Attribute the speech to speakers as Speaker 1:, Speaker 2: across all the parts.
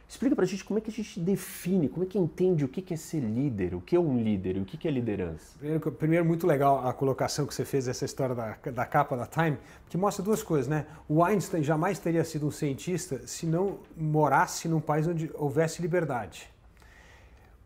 Speaker 1: Explica pra gente como é que a gente define, como é que entende o que é ser líder, o que é um líder e o que é liderança.
Speaker 2: Primeiro, muito legal a colocação que você fez dessa história da capa da Time, que mostra duas coisas, né? O Einstein jamais teria sido um cientista se não morasse num país onde houvesse liberdade.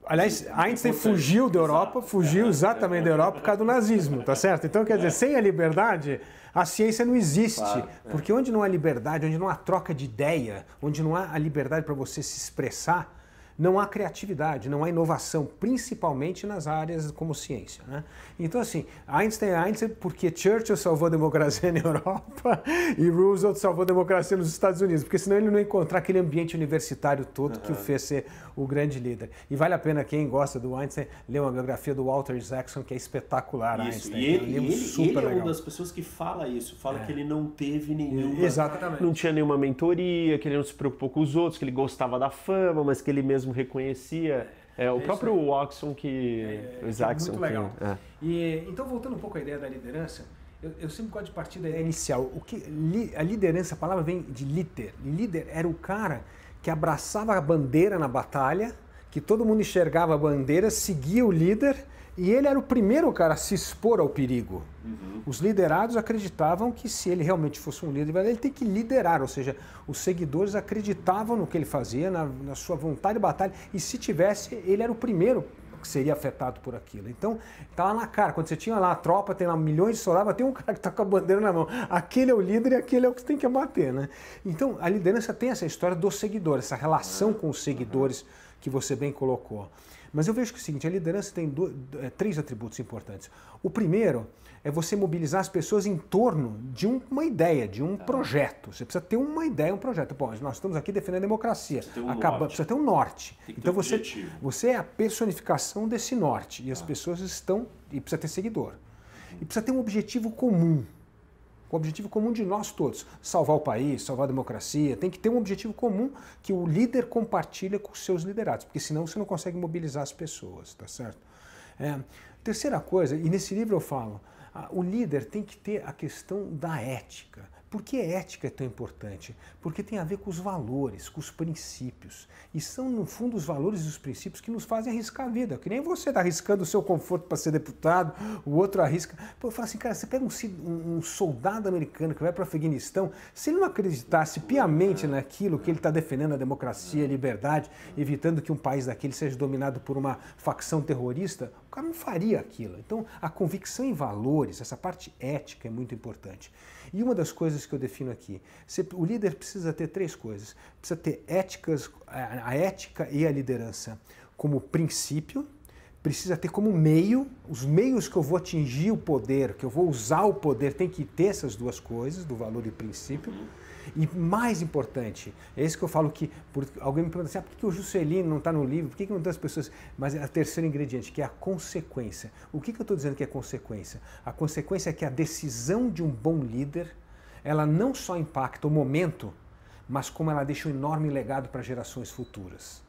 Speaker 2: Aliás, Einstein fugiu da Europa, fugiu exatamente da Europa por causa do nazismo, tá certo? Então, quer dizer, sem a liberdade, a ciência não existe. Claro, porque onde não há liberdade, onde não há troca de ideia, onde não há a liberdade para você se expressar, não há criatividade, não há inovação, principalmente nas áreas como ciência, né? Então, assim, Einstein é Einstein porque Churchill salvou a democracia na Europa e Roosevelt salvou a democracia nos Estados Unidos, porque senão ele não ia encontrar aquele ambiente universitário todo que o fez ser o grande líder. E vale a pena, quem gosta do Einstein, ler uma biografia do Walter Isaacson, que é espetacular.
Speaker 1: Isso.
Speaker 2: Einstein.
Speaker 1: E ele é uma das pessoas que fala isso, fala que ele não teve nenhuma...
Speaker 2: Exatamente.
Speaker 1: Não tinha nenhuma mentoria, que ele não se preocupou com os outros, que ele gostava da fama, mas que ele mesmo reconhecia. O próprio Watson o Isaacson.
Speaker 2: Muito legal. Então, voltando um pouco à ideia da liderança, eu sempre gosto de partir da ideia inicial. A liderança, a palavra vem de líder. Líder era o cara que abraçava a bandeira na batalha, que todo mundo enxergava a bandeira, seguia o líder e ele era o primeiro cara a se expor ao perigo. Os liderados acreditavam que se ele realmente fosse um líder, ele tem que liderar, ou seja, os seguidores acreditavam no que ele fazia, na sua vontade de batalha, e se tivesse, ele era o primeiro que seria afetado por aquilo. Então, tá lá na cara, quando você tinha lá a tropa, tem lá milhões de soldados, tem um cara que tá com a bandeira na mão, aquele é o líder e aquele é o que tem que abater, né? Então, a liderança tem essa história dos seguidores, essa relação com os seguidores que você bem colocou. Mas eu vejo que é o seguinte, a liderança tem três atributos importantes. O primeiro é você mobilizar as pessoas em torno de uma ideia, de um projeto. Você precisa ter uma ideia, um projeto. Bom, nós estamos aqui defendendo a democracia. Precisa ter um norte. Então você é a personificação desse norte. E as pessoas e precisa ter seguidor. E precisa ter um objetivo comum. O objetivo comum de nós todos, salvar o país, salvar a democracia, tem que ter um objetivo comum que o líder compartilha com os seus liderados, porque senão você não consegue mobilizar as pessoas, tá certo? Terceira coisa, e nesse livro eu falo, o líder tem que ter a questão da ética. Por que a ética é tão importante? Porque tem a ver com os valores, com os princípios. E são, no fundo, os valores e os princípios que nos fazem arriscar a vida. Que nem você está arriscando o seu conforto para ser deputado, o outro arrisca... Pô, eu falo assim, cara, você pega um soldado americano que vai para o Afeganistão, se ele não acreditasse piamente naquilo que ele está defendendo, a democracia, a liberdade, evitando que um país daquele seja dominado por uma facção terrorista, o cara não faria aquilo. Então, a convicção em valores, essa parte ética é muito importante. E uma das coisas que eu defino aqui, o líder precisa ter três coisas. Precisa ter a ética e a liderança como princípio, precisa ter como meio, os meios que eu vou atingir o poder, que eu vou usar o poder, tem que ter essas duas coisas, do valor e princípio. E mais importante, é isso que eu falo que, alguém me pergunta assim, por que o Juscelino não está no livro, por que não tem as pessoas... Mas é o terceiro ingrediente, que é a consequência. O que eu estou dizendo que é consequência? A consequência é que a decisão de um bom líder, ela não só impacta o momento, mas como ela deixa um enorme legado para gerações futuras.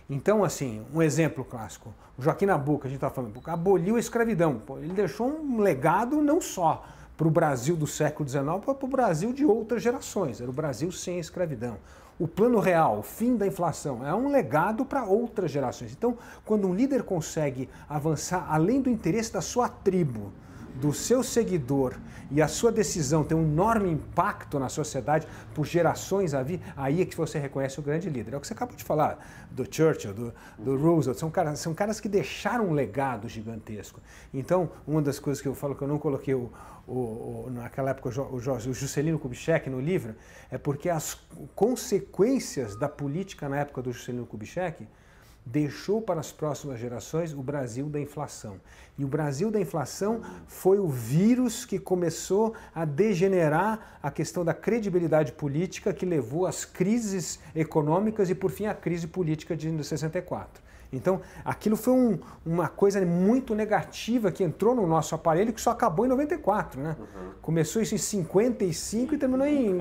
Speaker 2: Então, assim, um exemplo clássico, o Joaquim Nabuco, a gente estava falando, aboliu a escravidão. Ele deixou um legado não só para o Brasil do século XIX, mas para o Brasil de outras gerações. Era o Brasil sem escravidão. O Plano Real, o fim da inflação, é um legado para outras gerações. Então, quando um líder consegue avançar além do interesse da sua tribo, do seu seguidor, e a sua decisão tem um enorme impacto na sociedade por gerações a vir, aí é que você reconhece o grande líder. É o que você acabou de falar do Churchill, do Roosevelt, são caras que deixaram um legado gigantesco. Então, uma das coisas que eu falo que eu não coloquei naquela época o Juscelino Kubitschek no livro, é porque as consequências da política na época do Juscelino Kubitschek deixou para as próximas gerações o Brasil da inflação. E o Brasil da inflação foi o vírus que começou a degenerar a questão da credibilidade política, que levou às crises econômicas e, por fim, à crise política de 64. Então, aquilo foi uma coisa muito negativa que entrou no nosso aparelho, que só acabou em 94, né? Começou isso em 55 e terminou em...